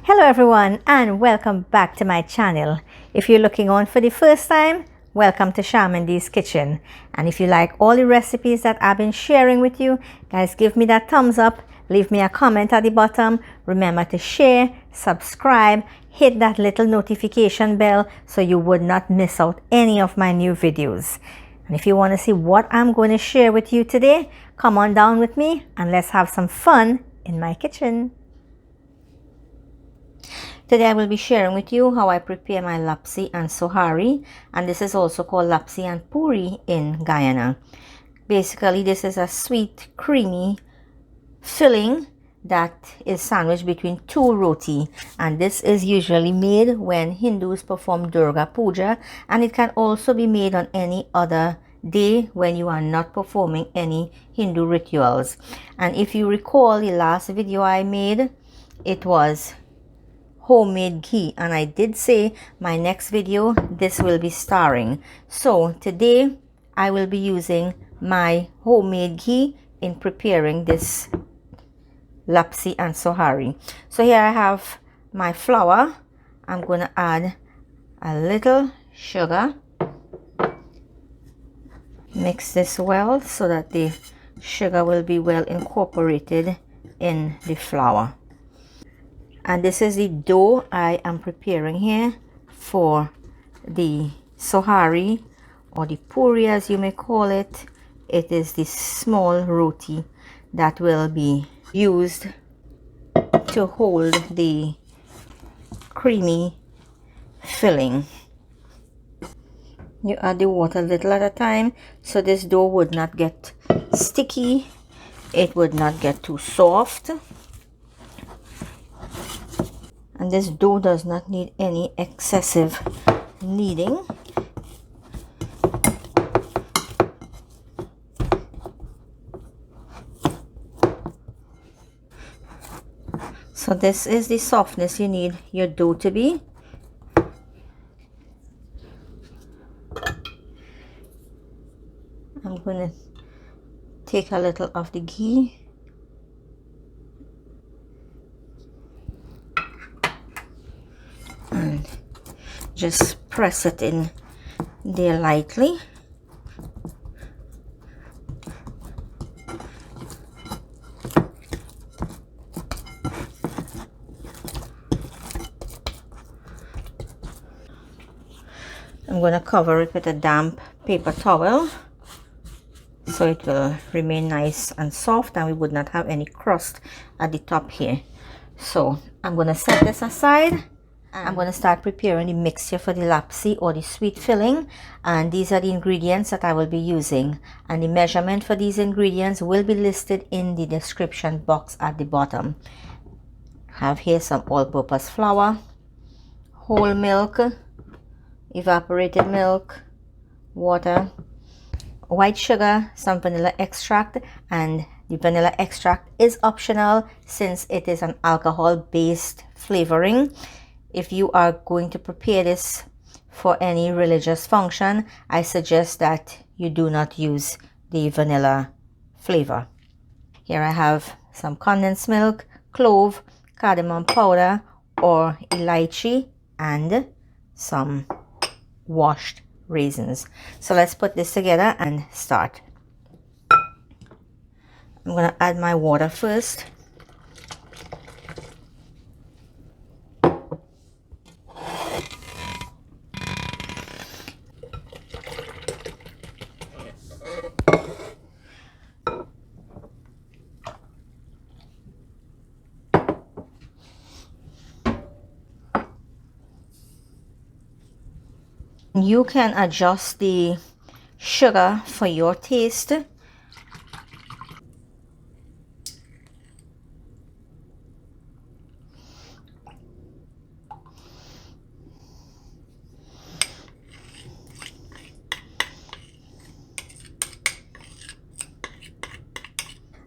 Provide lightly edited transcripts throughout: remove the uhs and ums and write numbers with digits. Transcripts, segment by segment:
Hello everyone and welcome back to my channel. If you're looking on for the first time, welcome to Shamindi'skitchen. And if you like all the recipes that I've been sharing with you, guys, give me that thumbs up, leave me a comment at the bottom. Remember to share, subscribe, hit that little notification bell so you would not miss out any of my new videos. And if you want to see what I'm going to share with you today, come on down with me and let's have some fun in my kitchen. Today I will be sharing with you how I prepare my Lapsi and Suhari, and this is also called Lapsi and Puri in Guyana. Basically, this is a sweet, creamy filling that is sandwiched between two roti, and this is usually made when Hindus perform Durga Puja, and it can also be made on any other day when you are not performing any Hindu rituals. And if you recall the last video I made, it was homemade ghee, and I did say my next video this will be starring. So today I will be using my homemade ghee in preparing this Lapsi and Suhari. So here I have my flour. I'm going to add a little sugar. Mix this well so that the sugar will be well incorporated in the flour. And this is the dough I am preparing here for the Suhari, or the puri as you may call it. It is the small roti that will be used to hold the creamy filling. You add the water a little at a time so this dough would not get sticky. It would not get too soft. And this dough does not need any excessive kneading. So this is the softness you need your dough to be. I'm going to take a little of the ghee and just press it in there lightly. I'm going to cover it with a damp paper towel so it will remain nice and soft and we would not have any crust at the top here. So I'm going to set this aside. I'm going to start preparing the mixture for the lapsi, or the sweet filling, and these are the ingredients that I will be using, and the measurement for these ingredients will be listed in the description box at the bottom. I have here some all-purpose flour, whole milk, evaporated milk, water, white sugar, some vanilla extract, and the vanilla extract is optional since it is an alcohol-based flavoring. If you are going to prepare this for any religious function, I suggest that you do not use the vanilla flavor. Here I have some condensed milk, clove, cardamom powder or elaichi, and some washed raisins. So let's put this together and start. I'm going to add my water first. You can adjust the sugar for your taste.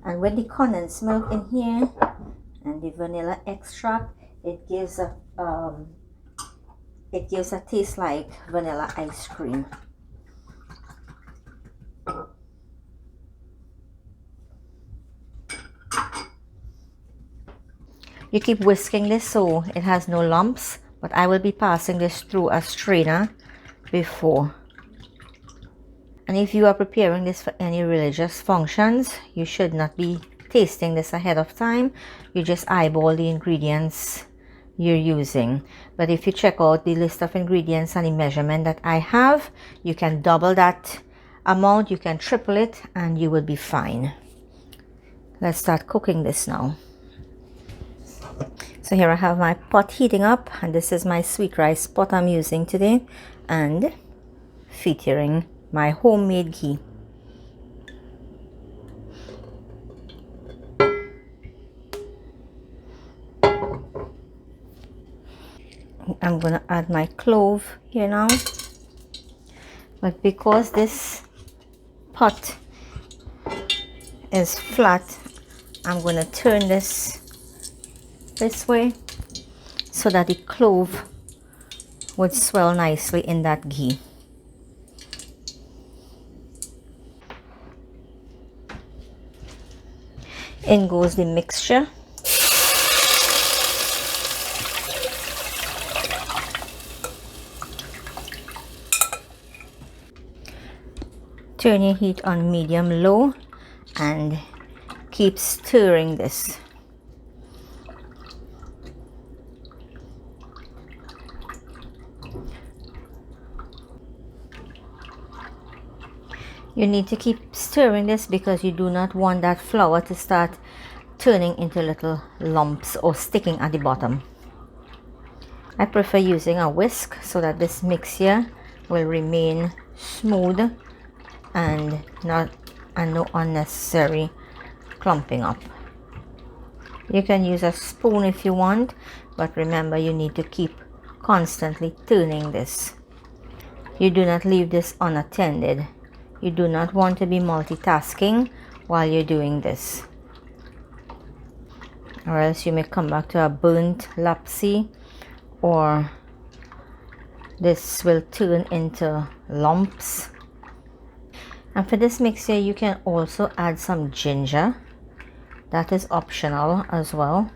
And with the condensed milk in here and the vanilla extract, it gives a taste like vanilla ice cream. You keep whisking this so it has no lumps, but I will be passing this through a strainer before. And if you are preparing this for any religious functions, you should not be tasting this ahead of time. You just eyeball the ingredients you're using. But if you check out the list of ingredients and the measurement that I have, you can double that amount, you can triple it, and you will be fine. Let's start cooking this now. So here I have my pot heating up, and this is my sweet rice pot I'm using today, and featuring my homemade ghee. I'm gonna add my clove here now, but because this pot is flat, I'm gonna turn this way so that the clove would swell nicely in that ghee. In goes the mixture. Turn your heat on medium low and keep stirring this. You need to keep stirring this because you do not want that flour to start turning into little lumps or sticking at the bottom. I prefer using a whisk so that this mixture will remain smooth and no unnecessary clumping up. You can use a spoon if you want, but remember you need to keep constantly turning this. You do not leave this unattended. You do not want to be multitasking while you're doing this, or else you may come back to a burnt lapsi, or this will turn into lumps. And for this mixture you can also add some ginger. That is optional as well.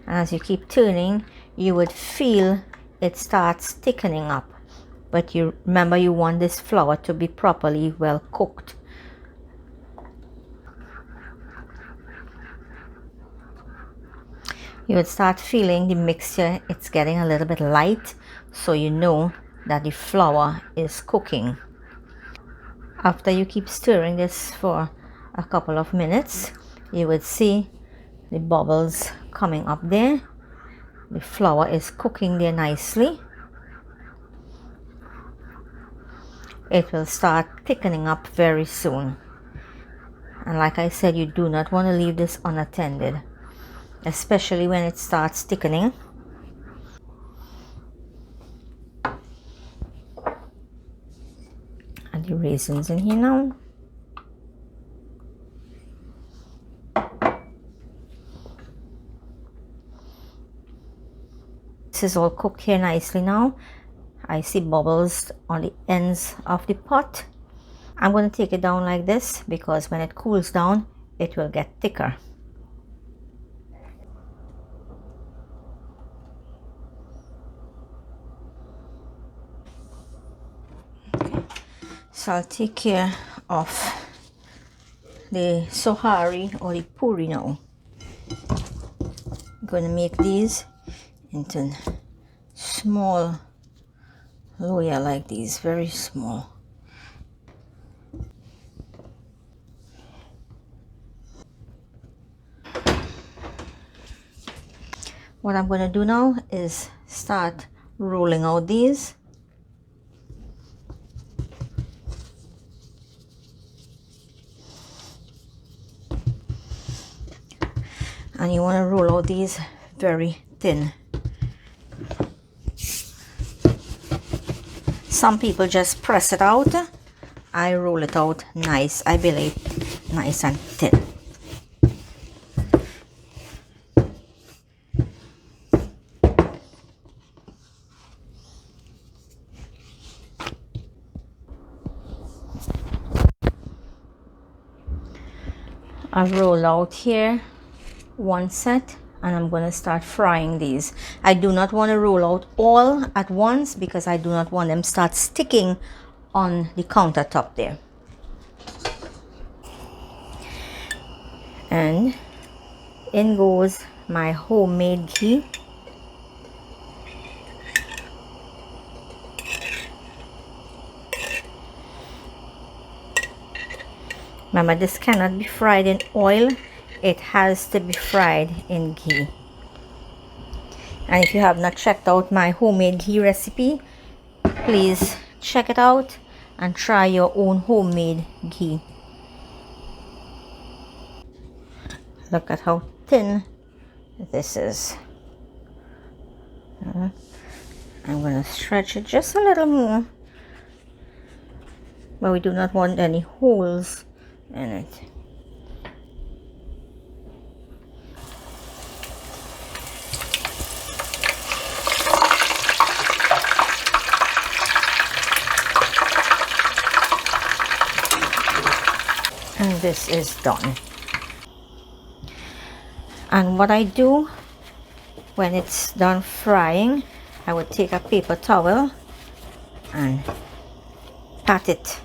And as you keep turning, you would feel it starts thickening up, but you remember you want this flour to be properly well cooked. You would start feeling the mixture, it's getting a little bit light, so you know that the flour is cooking. After you keep stirring this for a couple of minutes, you would see the bubbles coming up there. The flour is cooking there nicely. It will start thickening up very soon. And like I said, you do not want to leave this unattended, especially when it starts thickening. Add the raisins in here now. This is all cooked here nicely now. I see bubbles on the ends of the pot. I'm going to take it down like this because when it cools down, it will get thicker. Okay. So I'll take care of the Suhari or the Puri now. I'm going to make these into small loya like these, very small. What I'm going to do now is start rolling out these. And you want to roll out these very thin. Some people just press it out. I roll it out nice, I believe, nice and thin. I roll out here one set, and I'm going to start frying these. I do not want to roll out all at once because I do not want them start sticking on the countertop there. And in goes my homemade ghee. Remember, this cannot be fried in oil, it has to be fried in ghee. And if you have not checked out my homemade ghee recipe, please check it out and try your own homemade ghee. Look at how thin this is. I'm going to stretch it just a little more, but we do not want any holes in it. And this is done. And what I do when it's done frying, I would take a paper towel and pat it.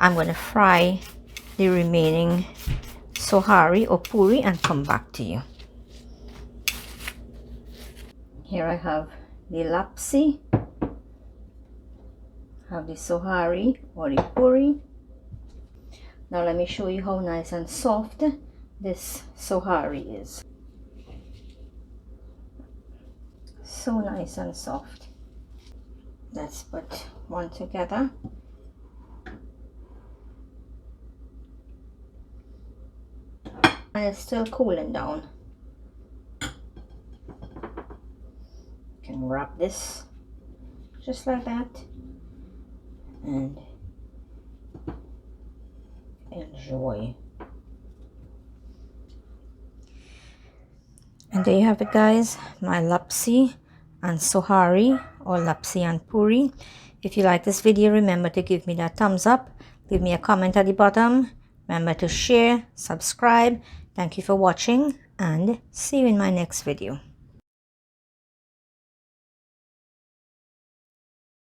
I'm going to fry the remaining Suhari or Puri and come back to you. Here I have the Lapsi, have the Suhari or the Puri. Now let me show you how nice and soft this Suhari is. So nice and soft. Let's put one together. And it's still cooling down. You can wrap this just like that and enjoy. And there you have it, guys, my Lapsi and Suhari or Lapsi and Puri. If you like this video, remember to give me that thumbs up, leave me a comment at the bottom, remember to share, subscribe. Thank you for watching and see you in my next video.